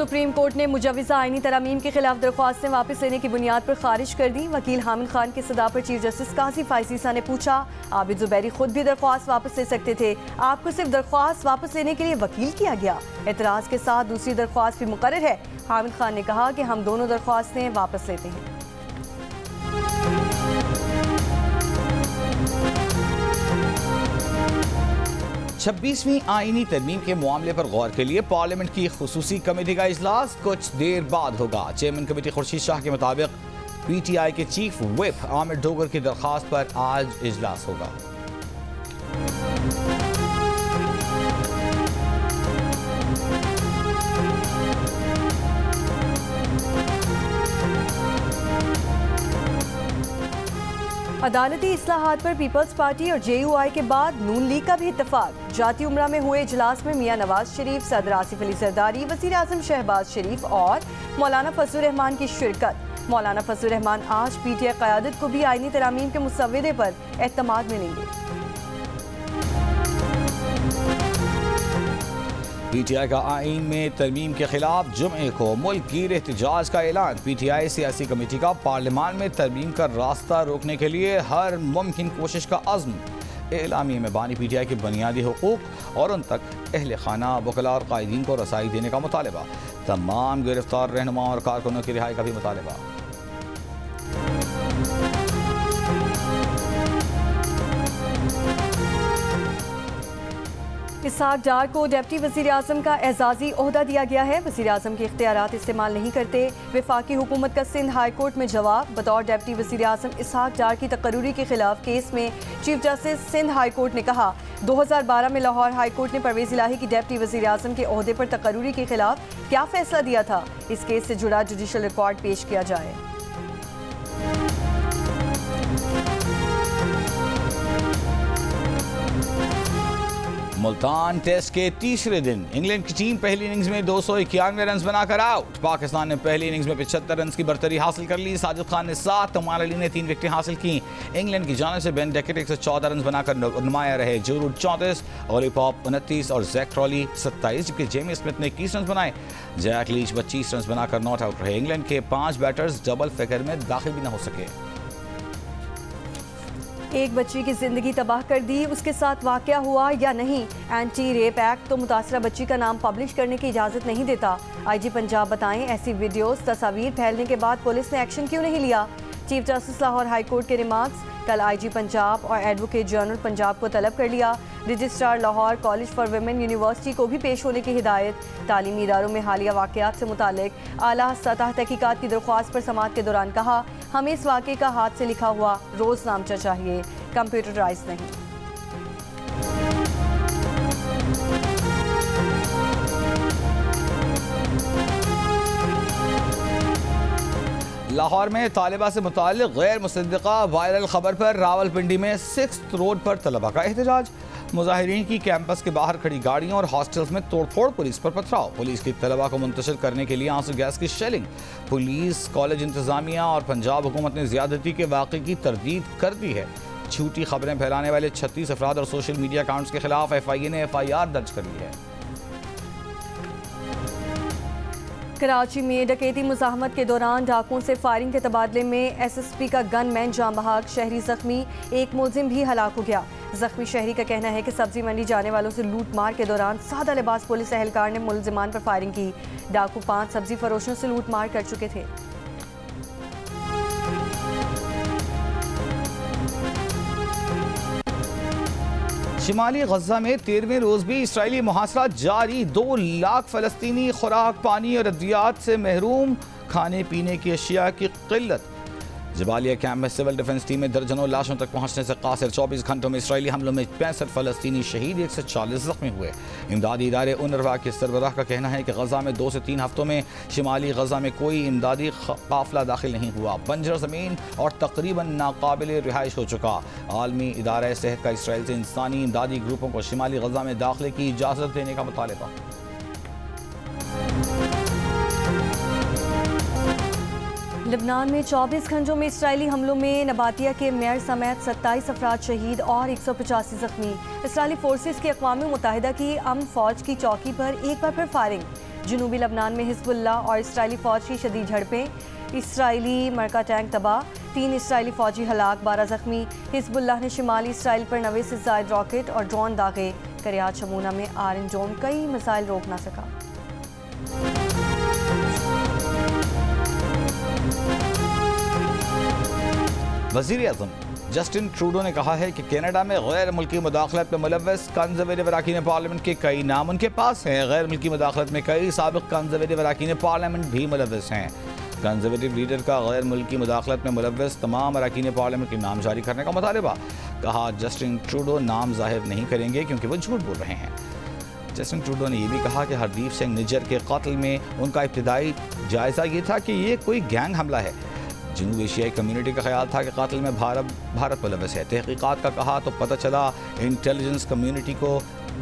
Supreme court ने मुजव्विज़ा आईनी तरमीम के खिलाफ दरख्वास्तें वापस लेने की बुनियाद पर खारिज कर दी। वकील हामिद खान की सदा पर चीफ जस्टिस काजी फाइजीसा ने पूछा, आबिद जुबैरी खुद भी दरख्वास्त वापस ले सकते थे, आपको सिर्फ दरख्वास्त वापस लेने के लिए वकील किया गया। एतराज़ के साथ दूसरी दरख्वास्त भी मुकर्रर है। हामिद खान ने कहा कि हम दोनों दरख्वास्तें वापस लेते हैं। 26वीं आईनी तरमीम के मामले पर गौर के लिए पार्लियामेंट की खुसूसी कमेटी का इजलास कुछ देर बाद होगा। चेयरमैन कमेटी खुर्शीद शाह के मुताबिक PTI के चीफ व्हिप आमिर डोगर की दरख्वास्त पर आज इजलास होगा। अदालती इस्लाहात पर पीपल्स पार्टी और JUI के बाद नून लीग का भी इत्तेफाक। जाती उमरा में हुए इजलास में मियां नवाज शरीफ, सदर आसिफ अली जरदारी, वज़ीर आज़म शहबाज शरीफ और मौलाना फजलुर रहमान की शिरकत। मौलाना फजलुर रहमान आज PTI क़यादत को भी आईनी तरामीम के मुसव्वदे पर एतमाद मिलेंगे। PTI का आईन में तरमीम के खिलाफ जुमे को मुल्क गिर एहतजाज का ऐलान। PTI सियासी कमेटी का पार्लियामान में तरमीम का रास्ता रोकने के लिए हर मुमकिन कोशिश का अज़्म। एलामिया में बानी PTI के बुनियादी हुकूक और उन तक अहल खाना, वकला और कायदीन को रसाई देने का मुतालबा। तमाम गिरफ्तार रहनुमा और कारकुनों की रिहाई का भी मुतालबा। इसहाक डार को डिप्टी वज़ीर आज़म का एजाज़ी ओहदा दिया गया है। वज़ीर आज़म के इख्तियारात इस्तेमाल नहीं करते। वफाकी हुकूमत का सिंध हाई कोर्ट में जवाब। बतौर डिप्टी वज़ीर आज़म इसहाक डार की तकर्रुरी के खिलाफ केस में chief justice Sindh high court ने कहा, 2012 में लाहौर हाई कोर्ट ने परवेज़ इलाही की डिप्टी वज़ीर आज़म के ओहदे पर तकर्रुरी के खिलाफ क्या फैसला दिया था। इस केस से जुड़ा जुडिशल रिकॉर्ड पेश किया जाए। मुल्तान टेस्ट के तीसरे दिन इंग्लैंड की टीम पहली इनिंग्स में 291 रन बनाकर आउट। पाकिस्तान ने पहली इनिंग्स में 75 रन की बर्तरी हासिल कर ली। साजिद खान ने 7, तमार अली ने 3 विकेटें हासिल की। इंग्लैंड की जानिब से बेन डेकेट 114 रन बनाकर नुमाया रहे। जो रूट 34, ओली पॉप 29 और जैक क्रॉली 27, जबकि जेमी स्मिथ ने 21 रन बनाए। जैक लीच 25 रन बनाकर नॉट आउट रहे। इंग्लैंड के 5 बैटर्स डबल फिगर में दाखिल भी न हो सके। एक बच्ची की जिंदगी तबाह कर दी, उसके साथ वाकया हुआ या नहीं। एंटी रेप एक्ट तो मुतासरा बच्ची का नाम पब्लिश करने की इजाज़त नहीं देता। IG पंजाब बताएं, ऐसी वीडियोस तस्वीर फैलने के बाद पुलिस ने एक्शन क्यों नहीं लिया। Chief justice Lahore high court के रिमार्क्स। कल IG पंजाब और एडवोकेट जनरल पंजाब को तलब कर लिया। Registrar Lahore college for women university को भी पेश होने की हिदायत। तालीमी इदारों में हालिया वाक़यात से मुतालिक आला सतह तहकीकात की दरख्वास्त पर समाअत के दौरान कहा, हमें इस वाक़े का हाथ से लिखा हुआ रोज़नामचा चाहिए, कंप्यूटराइज नहीं। लाहौर में तालिबा से मुताल्लिक़ गैर मुसद्दिक़ा वायरल खबर पर रावलपिंडी में 6th रोड पर तलबा का एहतजाज। मुजाहिरीन की कैंपस के बाहर खड़ी गाड़ियों और हॉस्टल्स में तोड़फोड़, पुलिस पर पथराव। पुलिस की तलबा को मुंतशिर करने के लिए आंसू गैस की शेलिंग। पुलिस, कॉलेज इंतजामिया और पंजाब हुकूमत ने ज्यादती के वाक़े की तरदीद कर दी है। झूठी खबरें फैलाने वाले 36 अफराद और सोशल मीडिया अकाउंट्स के खिलाफ FIA ने FIR दर्ज कर ली है। कराची में डकैती मुज़ाहमत के दौरान डाकुओं से फायरिंग के तबादले में SSP का गनमैन जाम बहाक, शहरी जख्मी, एक मुलजिम भी हलाक हो गया। जख्मी शहरी का कहना है कि सब्जी मंडी जाने वालों से लूट मार के दौरान सादा लिबास पुलिस एहलकार ने मुलजिमान पर फायरिंग की। डाकू 5 सब्जी फरोशों से लूट मार कर चुके थे। शिमाली गजा में 13वें रोज भी इसराइली मुहासरा जारी। 2 लाख फलस्तीनी खुराक, पानी और अद्वियात से महरूम, खाने पीने की अशिया की किल्लत। जबालिया कैंप में सिविल डिफेंस टीम में दर्जनों लाशों तक पहुंचने से कासिर। 24 घंटों में इसराइली हमलों में 65 फलस्तीनी शहीद, 140 जख्मी हुए। इमदादी इदारे UNRWA के सरबराह का कहना है कि गजा में 2 से 3 हफ्तों में शिमाली गजा में कोई इमदादी काफिला दाखिल नहीं हुआ। बंजर ज़मीन और तकरीबन नाकाबिल रिहाइश हो चुका। आलमी इदारा सेहत का इसराइल से इंसानी इमदादी ग्रुपों को शिमाली गजा में दाखिले की इजाज़त देने का मुतालबा। लबनान में 24 घंटों में इसराइली हमलों में नबातिया के मेयर समेत 27 अफराद शहीद और 185 जख्मी। इसराइली फोर्सेस की अक़वाम मुत्तहिदा की अमन फौज की चौकी पर एक बार फिर फायरिंग। जुनूबी लबनान में हिजबुल्लाह और इसराइली फौज की शदीद झड़पें। इसराइली मरका टैंक तबाह, 3 इसराइली फौजी हलाक, 12 जख्मी। हिजबुल्लाह ने शिमाली इसराइल पर 90 से ज़ायद रॉकेट और ड्रोन दागे। करियात शमूना में आयरन डोम कई मिसाइल रोक ना सका। वज़ीर-ए-आज़म जस्टिन ट्रूडो ने कहा है कि कनाडा में गैर मुल्की मुदाखलत में मुलव्वस कंजर्वेटिव अरकान पार्लियामेंट के कई नाम उनके पास हैं। गैर मुल्की मुदाखलत में कई साबिक़ कंजर्वेटिव अरकान पार्लियामेंट भी मुलव्वस हैं। कंजर्वेटिव लीडर का गैर मुल्की मुदाखलत में मुलव्वस तमाम अरकान पार्लियामेंट के नाम जारी करने का मुतालबा। कहा जस्टिन ट्रूडो नाम जाहिर नहीं करेंगे क्योंकि वो झूठ बोल रहे हैं। जस्टिन ट्रूडो ने यह भी कहा कि हरदीप सिंह निज्जर के कत्ल में उनका इब्तिदाई जायज़ा ये था कि ये कोई गैंग हमला है। जनूब एशियाई कम्युनिटी का ख्याल था कि कातिल में भारत मुलव्वस है। तहकीकात का कहा तो पता चला इंटेलिजेंस कम्युनिटी को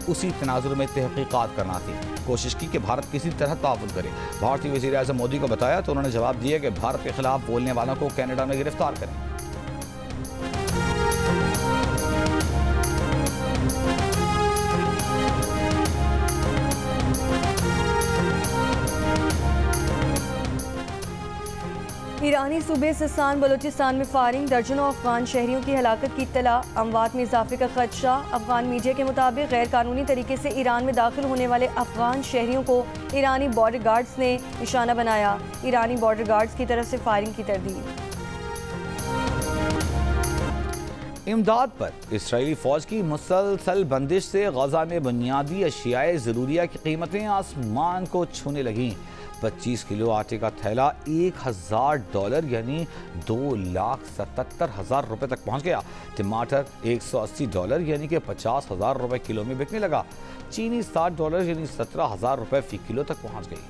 उसी तनाजुर में तहकीकात करना थी। कोशिश की कि भारत किसी तरह ताउन करे। भारतीय वज़ीर-ए-आज़म मोदी को बताया तो उन्होंने जवाब दिया कि भारत के खिलाफ बोलने वालों को कनाडा में गिरफ्तार करें। ईरानी सूबे सिस्तान बलूचिस्तान में फायरिंग, दर्जनों अफगान शहरियों की हलाकत की इत्तला, अमवात में इजाफे का खदशा। अफगान मीडिया के मुताबिक गैर कानूनी तरीके से ईरान में दाखिल होने वाले अफगान शहरियों को ईरानी बॉर्डर गार्ड्स ने निशाना बनाया। ईरानी बॉर्डर गार्ड्स की तरफ से फायरिंग की तरदीद। इमदाद पर इसराइली फ़ौज की मुसलसल बंदिश से गजा में बुनियादी अशियाए ज़रूरिया की कीमतें आसमान को छूने लगीं। 25 किलो आटे का थैला $1000 यानी $2,77,000 रुपये तक पहुँच गया। टमाटर $180 यानी कि $50,000 रुपये किलो में बिकने लगा। चीनी $60 यानी $17,000 रुपये फ़ी किलो तक पहुँच गई।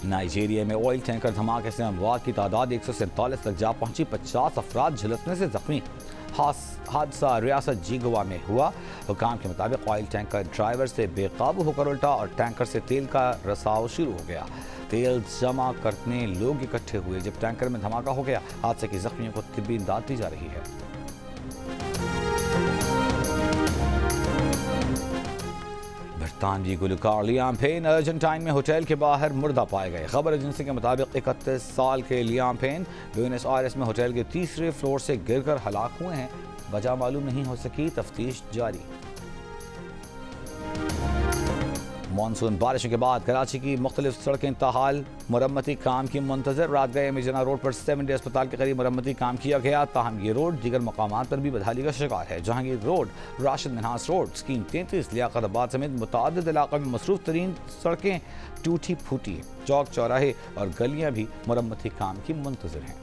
नाइजीरिया में ऑयल टैंकर धमाके से अमवात की तादाद 147 तक जा पहुंची। 50 अफराद झुलसने से जख्मी। हादसा रियासत जीगवा में हुआ। हुकाम के मुताबिक ऑयल टैंकर ड्राइवर से बेकाबू होकर उल्टा और टैंकर से तेल का रसाव शुरू हो गया। तेल जमा करने लोग इकट्ठे हुए जब टैंकर में धमाका हो गया। हादसे की जख्मियों को तिब्बी इमदाद दी जा रही है। बरतानवी गुलकार लियाम पेन अर्जेंटाइन में होटल के बाहर मुर्दा पाए गए। खबर एजेंसी के मुताबिक 31 साल के लियाम पेन ब्यूनस आयर्स में होटल के तीसरे फ्लोर से गिरकर हलाक हुए हैं। वजह मालूम नहीं हो सकी, तफ्तीश जारी। मानसून बारिशों के बाद कराची की मुख्तलिफ सड़कें ताहाल मुरम्मती काम की मुंतजर। रात गए मिजना रोड पर 7 डे अस्पताल के करीब मुरम्मती काम किया गया। ताहम ये रोड दीगर मकामात पर भी बदहाली का शिकार है। Jahangir road, Rashid Minhas road, scheme 33, Liaquatabad समेत मुतअद्दिद इलाक़ों में मसरूफ तरीन सड़कें टूटी फूटी हैं। चौक चौराहे और गलियाँ भी मुरम्मती काम की मुंतजर हैं।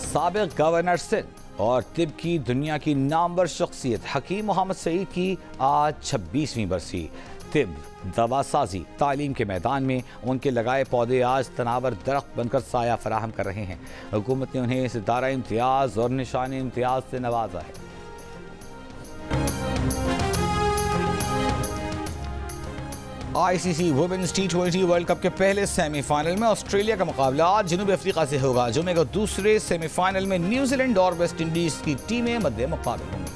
साबिक़ गवर्नर सिंध और तिब की दुनिया की नामवर शख्सियत हकीम मोहम्मद सईद की आज 26वीं बरसी। तिब, दवासाजी, तालीम के मैदान में उनके लगाए पौधे आज तनावर दरख्त बनकर साया फराहम कर रहे हैं। हुकूमत ने उन्हें सितारा इम्तियाज़ और निशान इम्तियाज़ से नवाजा है। ICC women's T20 world cup के पहले सेमीफाइनल में ऑस्ट्रेलिया का मुकाबला आज जनूबी अफ्रीका से होगा। जुमे को दूसरे सेमीफाइनल में न्यूजीलैंड और वेस्ट इंडीज की टीमें मध्य मुकाबले होंगी।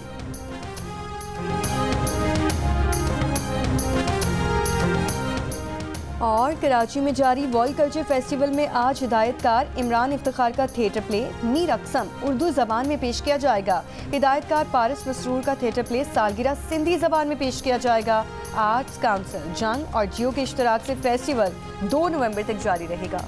और कराची में जारी वर्ल्ड कल्चर फेस्टिवल में आज हिदायतकार इमरान इफ्तिखार का थिएटर प्ले मीर अक्सम उर्दू ज़बान में पेश किया जाएगा। हिदायतकार पारस मसरूर का थिएटर प्ले सालगिरह सिंधी ज़बान में पेश किया जाएगा। आर्ट्स काउंसिल, जंग और जियो के इश्तराक से फेस्टिवल 2 नवंबर तक जारी रहेगा।